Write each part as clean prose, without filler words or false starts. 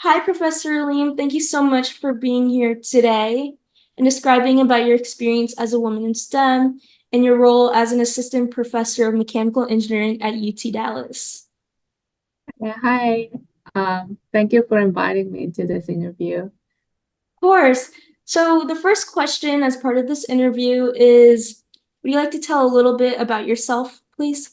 Hi, Professor Leem. Thank you so much for being here today and describing about your experience as a woman in STEM and your role as an assistant professor of mechanical engineering at UT Dallas. Yeah, hi. Thank you for inviting me to this interview. Of course. So the first question as part of this interview is, would you like to tell a little bit about yourself, please?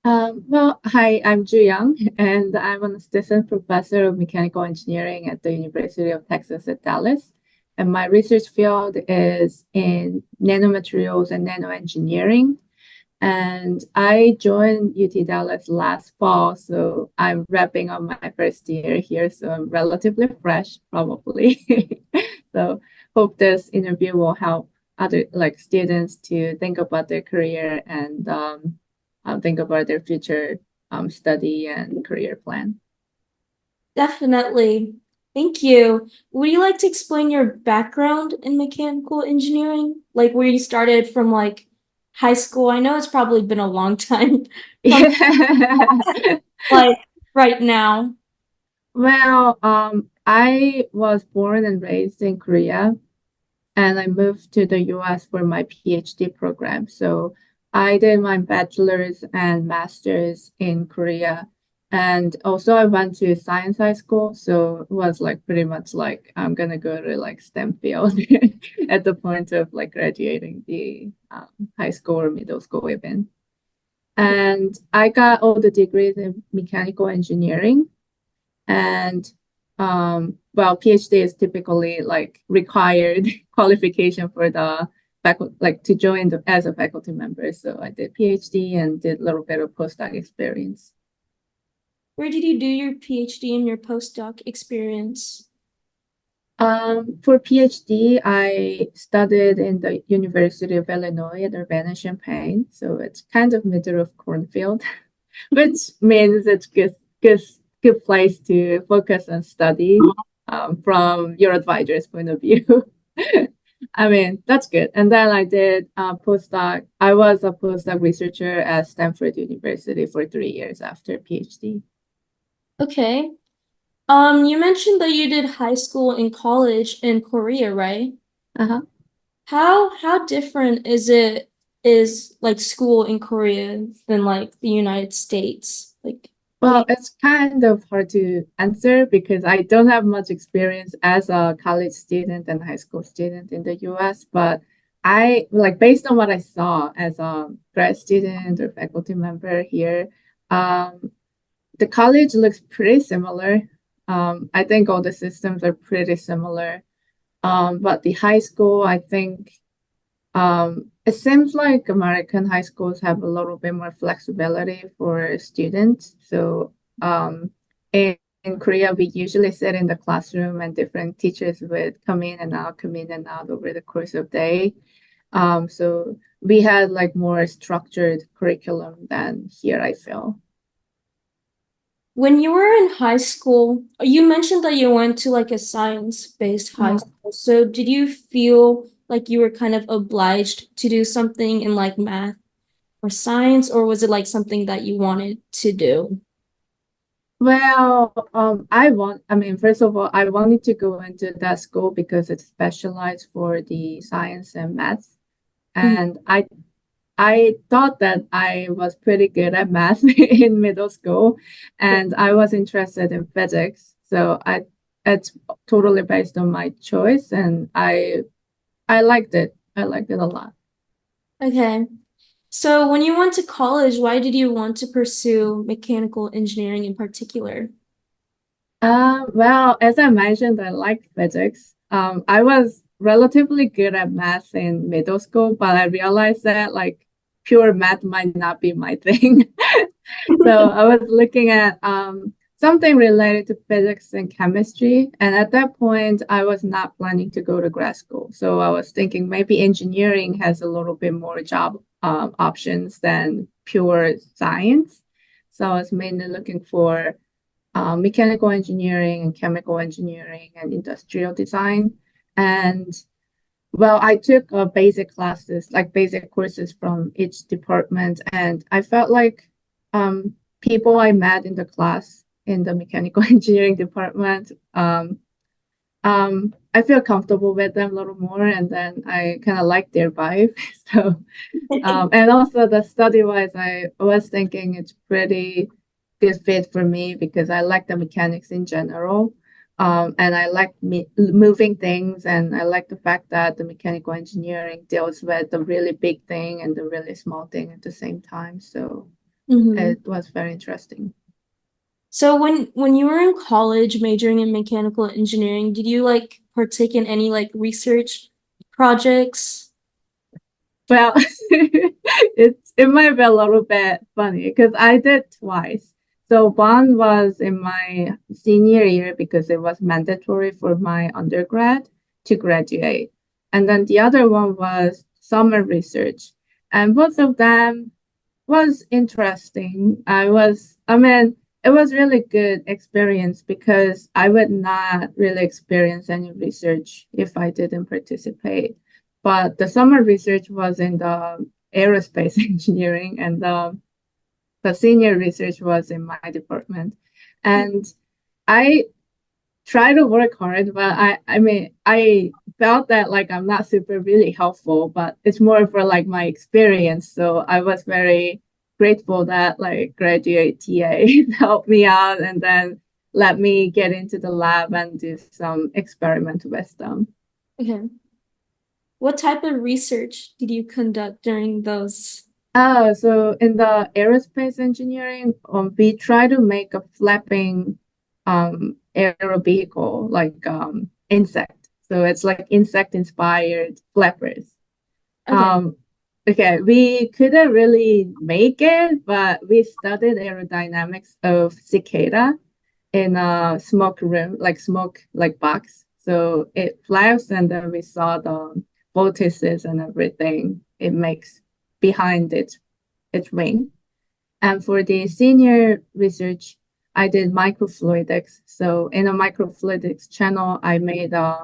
Hi, I'm Juyoung, and I'm an assistant professor of mechanical engineering at the University of Texas at Dallas. And my research field is in nanomaterials and nanoengineering. And I joined UT Dallas last fall, so I'm wrapping up my first year here, so I'm relatively fresh, probably. So hope this interview will help other like students to think about their career and think about their future study and career plan. Definitely. Thank you. Would you like to explain your background in mechanical engineering? Like where you started from like high school? I know it's probably been a long time from like right now. I was born and raised in Korea, and I moved to the US for my PhD program. So I did my bachelor's and master's in Korea. And also I went to science high school. So it was like pretty much like I'm gonna go to like STEM field at the point of like graduating the high school or middle school even. And I got all the degrees in mechanical engineering. And PhD is typically like required qualification for the faculty, like to join as a faculty member. So I did PhD and did a little bit of postdoc experience. Where did you do your PhD and your postdoc experience? For PhD, I studied in the University of Illinois at Urbana-Champaign. So it's kind of middle of cornfield, which means it's good place to focus and study from your advisor's point of view. I mean, that's good. And then I did a postdoc. I was a postdoc researcher at Stanford University for 3 years after PhD. Okay. You mentioned that you did high school and college in Korea, right? Uh-huh. How different is like school in Korea than like the United States? Like what do Well, it's kind of hard to answer because I don't have much experience as a college student and high school student in the US, but I like based on what I saw as a grad student or faculty member here, um, the college looks pretty similar. I think all the systems are pretty similar. But the high school, I think it seems like American high schools have a little bit more flexibility for students. So in Korea, we usually sit in the classroom and different teachers would come in and out over the course of the day. So we had like more structured curriculum than here, I feel. When you were in high school, you mentioned that you went to like a science-based high school. So did you feel like you were kind of obliged to do something in like math or science, or was it like something that you wanted to do? I mean, first of all, I wanted to go into that school because it's specialized for the science and math. Mhm. And I thought that I was pretty good at math in middle school, and I was interested in physics. It's totally based on my choice, and I liked it. I liked it a lot. Okay. So when you went to college, why did you want to pursue mechanical engineering in particular? As I mentioned, I like physics. I was relatively good at math in middle school, but I realized that like pure math might not be my thing. So I was looking at something related to physics and chemistry. And at that point, I was not planning to go to grad school. So I was thinking maybe engineering has a little bit more job options than pure science. So I was mainly looking for mechanical engineering and chemical engineering and industrial design. And I took basic classes, like basic courses from each department, and I felt like people I met in the class in the mechanical engineering department. I feel comfortable with them a little more, and then I kind of like their vibe. So, and also the study wise, I was thinking it's pretty good fit for me because I like the mechanics in general. And I like moving things, and I like the fact that the mechanical engineering deals with the really big thing and the really small thing at the same time. So Hmm. it was very interesting. So when you were in college majoring in mechanical engineering, did you like partake in any like research projects? Well, it might be a little bit funny because I did twice. So one was in my senior year because it was mandatory for my undergrad to graduate. And then the other one was summer research. And both of them was interesting. I mean, it was really good experience because I would not really experience any research if I didn't participate. But the summer research was in the aerospace engineering, and the senior research was in my department. And I try to work hard, but I mean I felt that like I'm not super really helpful, but it's more for like my experience. So I was very grateful that like graduate TA helped me out and then let me get into the lab and do some experiment with them. Okay. What type of research did you conduct during those? Oh, so in the aerospace engineering, we try to make a flapping aero vehicle like insect. So it's like insect inspired flappers. Okay. Um, okay, we couldn't really make it, but we studied aerodynamics of cicada in a smoke room, like smoke like box. So it flaps, and then we saw the vortices and everything it makes behind its wing. And for the senior research, I did microfluidics. So in a microfluidics channel, I made a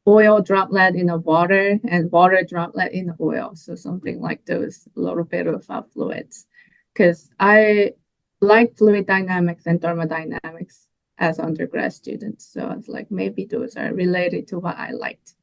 oil droplet in the water and water droplet in the oil. So something like those, a little bit of fluids. Because I like fluid dynamics and thermodynamics as undergrad students. So I was like, maybe those are related to what I liked.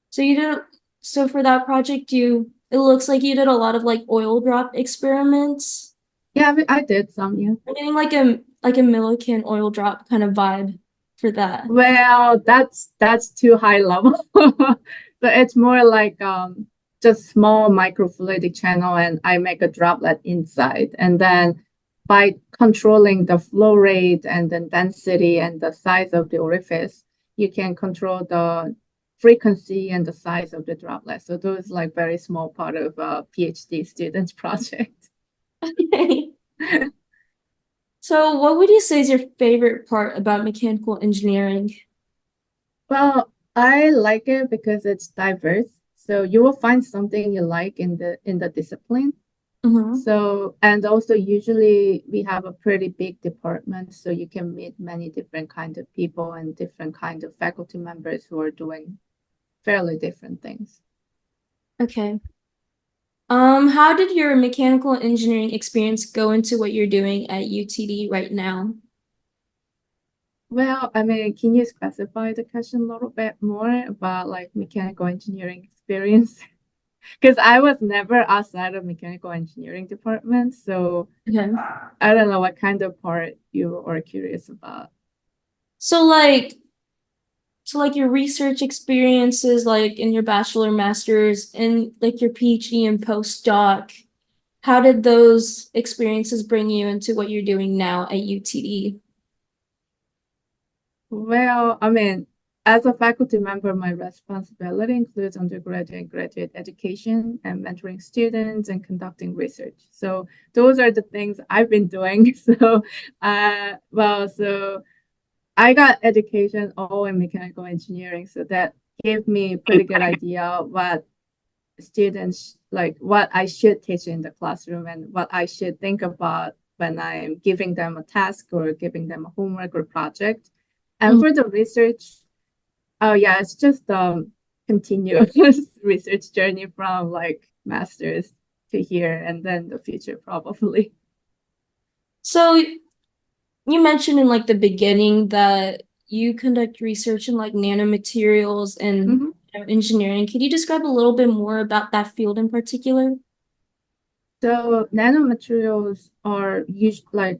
So you did so for that project you it looks like you did a lot of like oil drop experiments. Yeah, I did some, yeah. I'm getting like a Millikan oil drop kind of vibe for that. Well, that's too high level. So it's more like just small microfluidic channel and I make a droplet inside. And then by controlling the flow rate and the density and the size of the orifice, you can control the frequency and the size of the droplet. So those like very small part of a PhD student's project. So what would you say is your favorite part about mechanical engineering? Well, I like it because it's diverse. So you will find something you like in the discipline. Uh-huh. So, and also usually we have a pretty big department, so you can meet many different kind of people and different kind of faculty members who are doing fairly different things. Okay. How did your mechanical engineering experience go into what you're doing at UTD right now? Well, I mean, can you specify the question a little bit more about like mechanical engineering experience? Because I was never outside of mechanical engineering department, so Okay. I don't know what kind of part you are curious about. So like your research experiences like in your bachelor, master's, and like your PhD and postdoc, how did those experiences bring you into what you're doing now at UTD? Well, I mean, as a faculty member, my responsibility includes undergraduate and graduate education and mentoring students and conducting research. So those are the things I've been doing. So I got education all in mechanical engineering, so that gave me a pretty good idea what students like what I should teach in the classroom and what I should think about when I'm giving them a task or giving them a homework or project. And Mhm. for the research, oh yeah, it's just continuous research journey from like masters to here and then the future probably. So you mentioned in like the beginning that you conduct research in like nanomaterials and Mhm. engineering. Could you describe a little bit more about that field in particular? So nanomaterials are like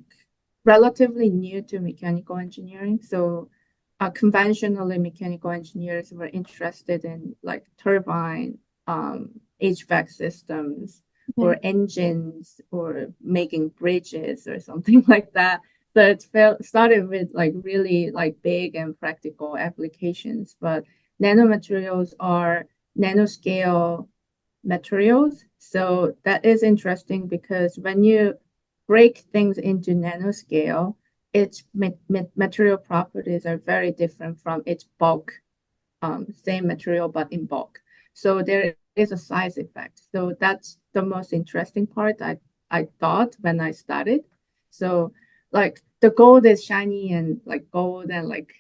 relatively new to mechanical engineering. So conventionally, mechanical engineers were interested in like turbine, HVAC systems, Okay. or engines, or making bridges or something like that. So it started with like really like big and practical applications, but nanomaterials are nanoscale materials. So that is interesting because when you break things into nanoscale, its material properties are very different from its bulk, same material but in bulk. So there is a size effect. So that's the most interesting part I thought when I started. So like the gold is shiny and like gold and like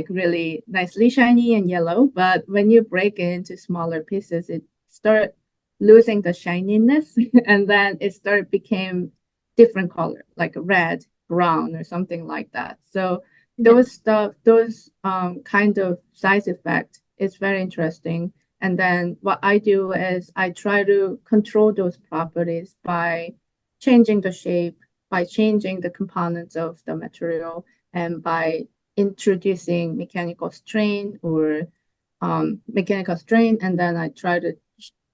really nicely shiny and yellow, but when you break it into smaller pieces, it start losing the shininess and then it start became different color, like red, brown, or something like that. So Yeah. those kind of size effect is very interesting. And then what I do is I try to control those properties by changing the shape, by changing the components of the material, and by introducing mechanical strain, and then I try to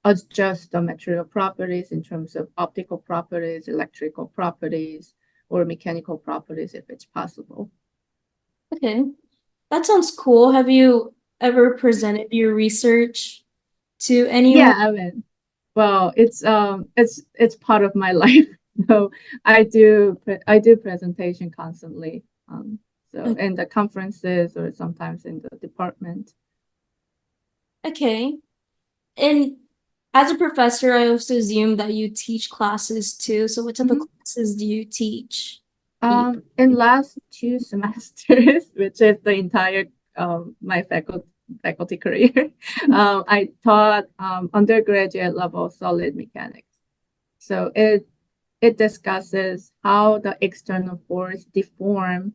adjust the material properties in terms of optical properties, electrical properties, or mechanical properties if it's possible. Okay. That sounds cool. Have you ever presented your research to anyone? Yeah, I mean, well, it's part of my life. So I do presentation constantly. So in the conferences or sometimes in the department. Okay. And as a professor, I also assume that you teach classes too. So what type of Mhm. classes do you teach? In last two semesters, which is the entire my faculty career, I taught undergraduate level solid mechanics. So it discusses how the external force deform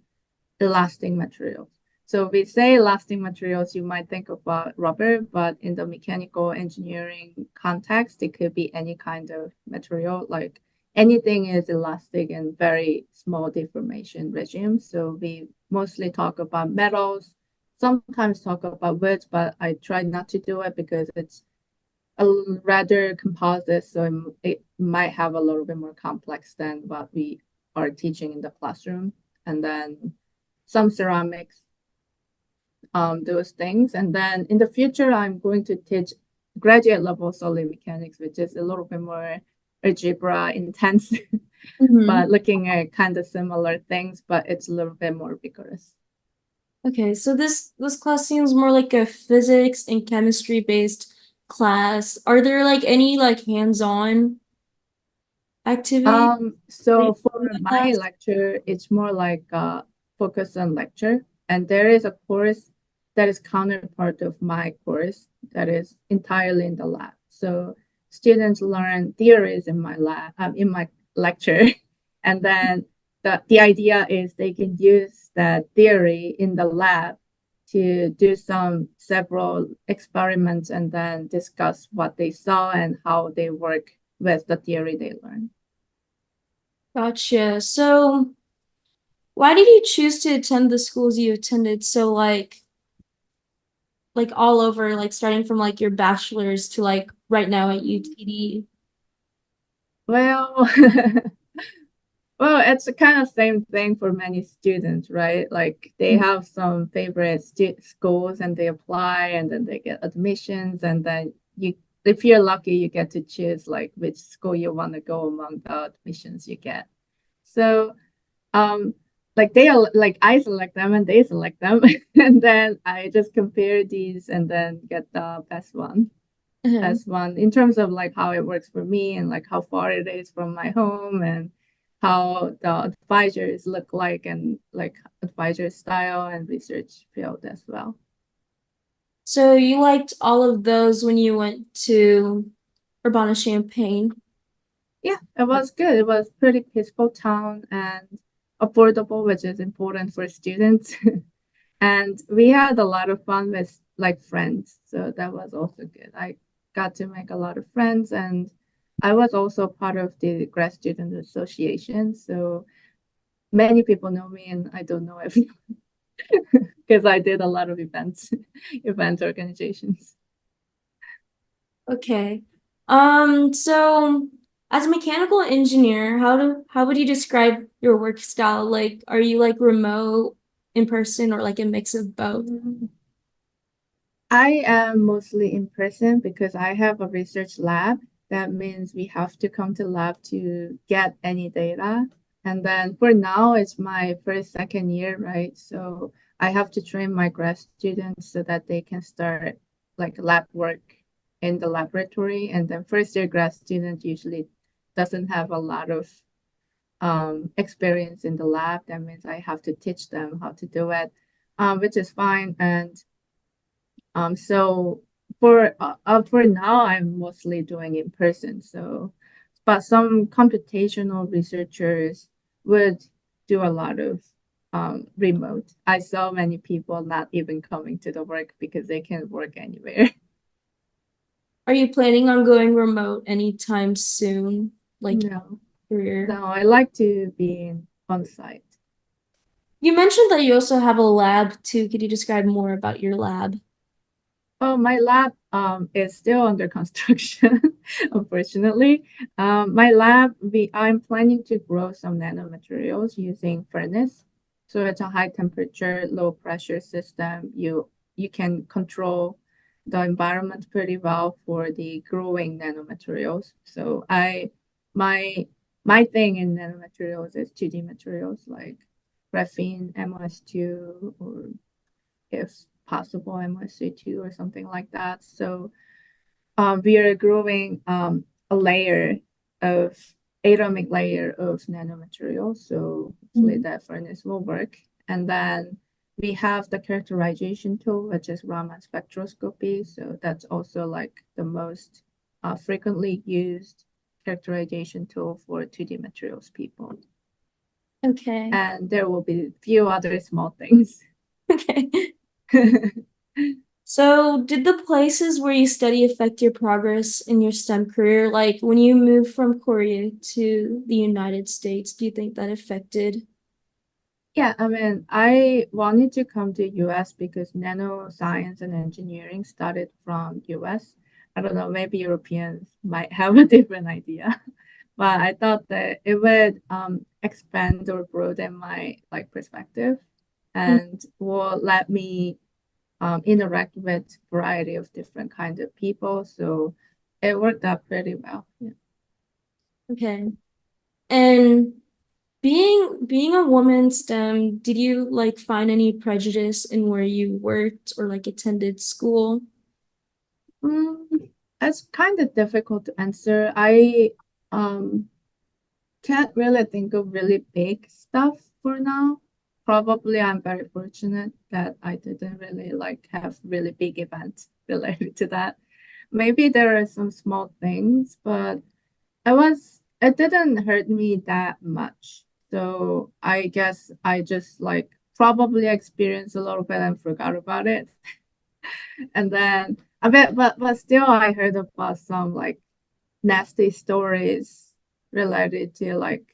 elastic materials. So we say elastic materials, you might think about rubber, but in the mechanical engineering context, it could be any kind of material, like anything is elastic and very small deformation regime. So we mostly talk about metals, sometimes talk about woods, but I try not to do it because it's a rather composite, so it might have a little bit more complex than what we are teaching in the classroom. And then some ceramics, those things. And then in the future, I'm going to teach graduate level solid mechanics, which is a little bit more algebra intense, Mhm. but looking at kind of similar things, but it's a little bit more vigorous. Okay, so this class seems more like a physics and chemistry based class. Are there like any like hands-on activities So in for the my class? lecture, it's more like focus on lecture, and there is a course that is counterpart of my course that is entirely in the lab. So students learn theories in my lab, in my lecture, and then the idea is they can use that theory in the lab to do some several experiments and then discuss what they saw and how they work with the theory they learned. Gotcha. So why did you choose to attend the schools you attended? So like all over, like starting from like your bachelor's to like right now at UTD. Well, well, it's the kind of same thing for many students, right? Like they have some favorite schools and they apply and then they get admissions and then if you're lucky, you get to choose like which school you want to go among the admissions you get. So, um, like they are like I select them and they select them, and then I just compare these and then get the best one. Uh-huh. As one in terms of like how it works for me and like how far it is from my home and how the advisors look like and like advisor style and research field as well. So you liked all of those when you went to Urbana-Champaign. Yeah, it was good. It was pretty peaceful town and affordable, which is important for students. And we had a lot of fun with like friends. So that was also good. I got to make a lot of friends, and I was also part of the grad student association. So many people know me and I don't know everyone because I did a lot of events, event organizations. Okay. So as a mechanical engineer, how would you describe your work style? Like, are you like remote, in person, or like a mix of both? Mm. I am mostly in person because I have a research lab. That means we have to come to lab to get any data. And then for now, it's my first, second year, right? So I have to train my grad students so that they can start like lab work in the laboratory. And then first year grad student usually doesn't have a lot of experience in the lab. That means I have to teach them how to do it, which is fine. And so for now, I'm mostly doing in person. So, but some computational researchers would do a lot of remote. I saw many people not even coming to the work because they can work anywhere. Are you planning on going remote anytime soon, like No, career? no, I like to be on site. You mentioned that you also have a lab too. Could you describe more about your lab? Oh, my lab is still under construction, unfortunately. My lab, I'm planning to grow some nanomaterials using furnace. So it's a high temperature, low pressure system. You can control the environment pretty well for the growing nanomaterials. So my my thing in nanomaterials is 2D materials like graphene, MOS2, or if possible, MSC2 or something like that. So we are growing a layer of atomic layer of nanomaterials. So hopefully Mhm. that furnace will work. And then we have the characterization tool, which is Raman spectroscopy. So that's also like the most frequently used characterization tool for 2D materials people. Okay. And there will be a few other small things. Okay. So, did the places where you study affect your progress in your STEM career? Like when you moved from Korea to the United States, do you think that affected? Yeah, I mean, I wanted to come to US because nanoscience and engineering started from US. I don't know, maybe Europeans might have a different idea, but I thought that it would expand or broaden my like perspective Mm. and will let me interact with variety of different kinds of people. So it worked out pretty well. Yeah. Okay. And being a woman in STEM, did you like find any prejudice in where you worked or like attended school? Mm, it's kind of difficult to answer. I um can't really think of really big stuff for now. Probably I'm very fortunate that I didn't really like have really big events related to that. Maybe there are some small things, but it didn't hurt me that much. So I guess I just like probably experienced a little bit and forgot about it. And then I bet, but still I heard about some like nasty stories related to like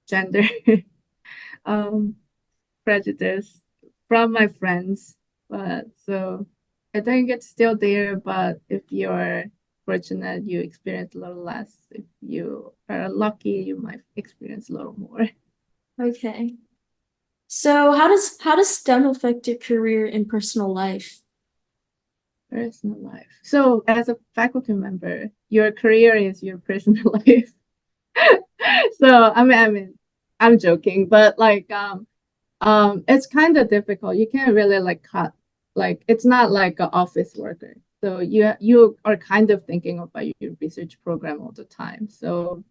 gender um prejudice from my friends. But so I think it's still there, but if you're fortunate, you experience a little less. If you are lucky, you might experience a little more. Okay. So how does STEM affect your career and personal life? Personal life. So as a faculty member, your career is your personal life. So I'm joking, but like it's kind of difficult. You can't really like cut, like it's not like an office worker. So you are kind of thinking about your research program all the time. So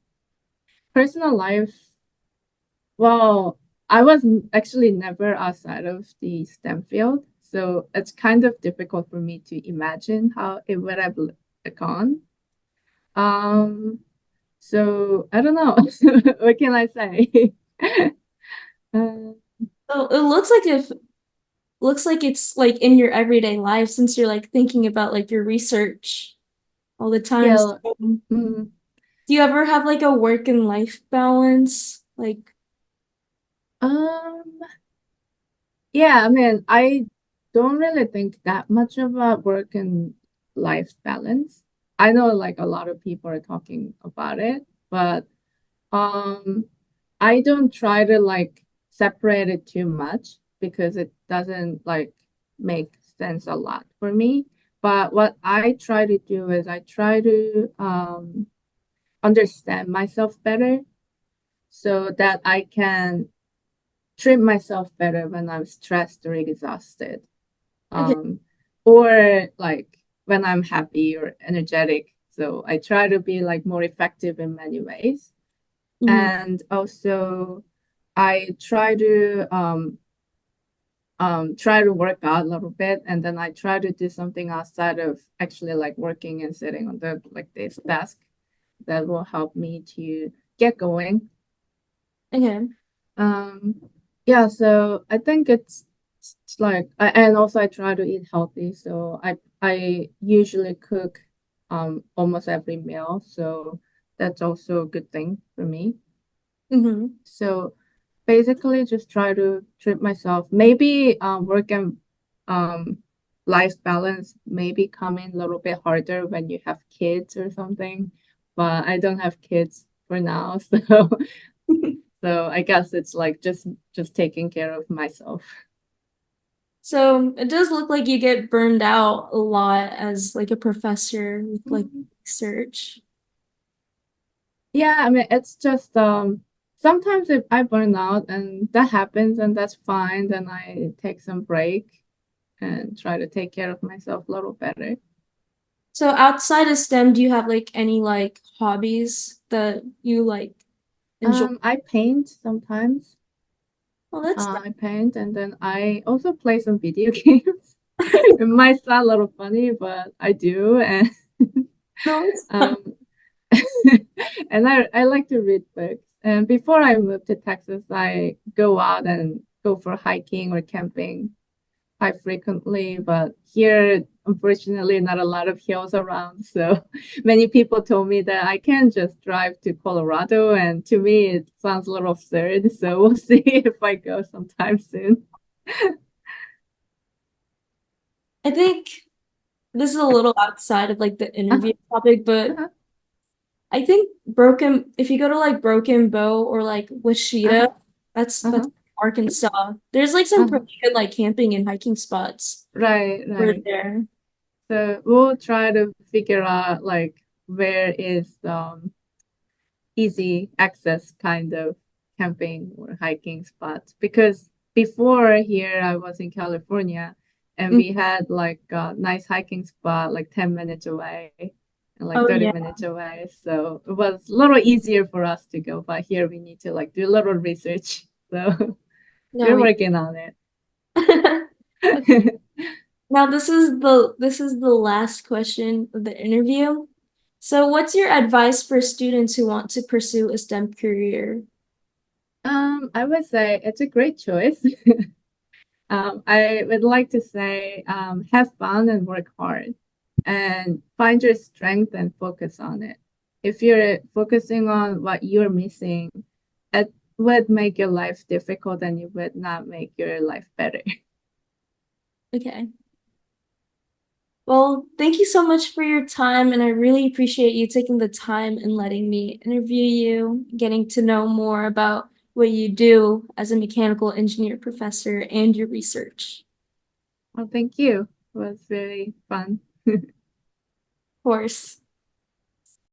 personal life, well, I was actually never outside of the STEM field. So it's kind of difficult for me to imagine how it would have gone. Um, so I don't know. What can I say? Uh, So it looks like it's like in your everyday life since you're like thinking about like your research all the time. So, yeah. Mm, do you ever have like a work and life balance? Like, um, yeah, I mean, I don't really think that much about work and life balance. I know like a lot of people are talking about it, but um, I don't try to like separate it too much because it doesn't like make sense a lot for me. But what I try to do is I try to understand myself better so that I can treat myself better when I'm stressed or exhausted. okay. Um, or like when I'm happy or energetic. So I try to be like more effective in many ways. Mhm. And also I try to work out a little bit, and then I try to do something outside of actually like working and sitting on the like this desk that will help me to get going. Okay. um yeah, so I think it's like and also I try to eat healthy, so I usually cook almost every meal, so that's also a good thing for me. Hmm. So basically just try to treat myself. Maybe work and um life balance maybe come in a little bit harder when you have kids or something. But I don't have kids for now, so I guess it's like just taking care of myself. So it does look like you get burned out a lot as like a professor with like Mhm. research. Yeah, I mean it's just sometimes if I burn out and that happens and that's fine, then I take some break and try to take care of myself a little better. So outside of STEM, do you have like any like hobbies that you like enjoy? I paint sometimes. Well, that's I paint and then I also play some video games. It might sound a little funny, but I do. And no, it's fun. um, and I like to read books. And before I moved to Texas, I go out and go for hiking or camping quite frequently, but here, unfortunately, not a lot of hills around. So many people told me that I can just drive to Colorado, and to me, it sounds a little absurd. So we'll see if I go sometime soon. I think this is a little outside of like the Uh-huh, interview topic, but uh-huh, I think if you go to like Broken Bow or like uh-huh, Wichita, that's uh-huh, Arkansas. There's like some uh-huh. pretty good like camping and hiking spots Right, over right. there. So we'll try to figure out like where is easy access kind of camping or hiking spots, because before here I was in California and Mm. we had like a nice hiking spot like 10 minutes away and like Oh 30 yeah. minutes away, so it was a little easier for us to go, but here we need to like do a little research, so No. we're working on Yeah. it. Now this is the last question of the interview. So what's your advice for students who want to pursue a STEM career? I would say it's a great choice. I would like to say have fun and work hard and find your strength and focus on it. If you're focusing on what you're missing, it would make your life difficult and it would not make your life better. Okay. Well, thank you so much for your time, and I really appreciate you taking the time and letting me interview you, getting to know more about what you do as a mechanical engineer professor and your research. Well, thank you. It was very fun. Of course.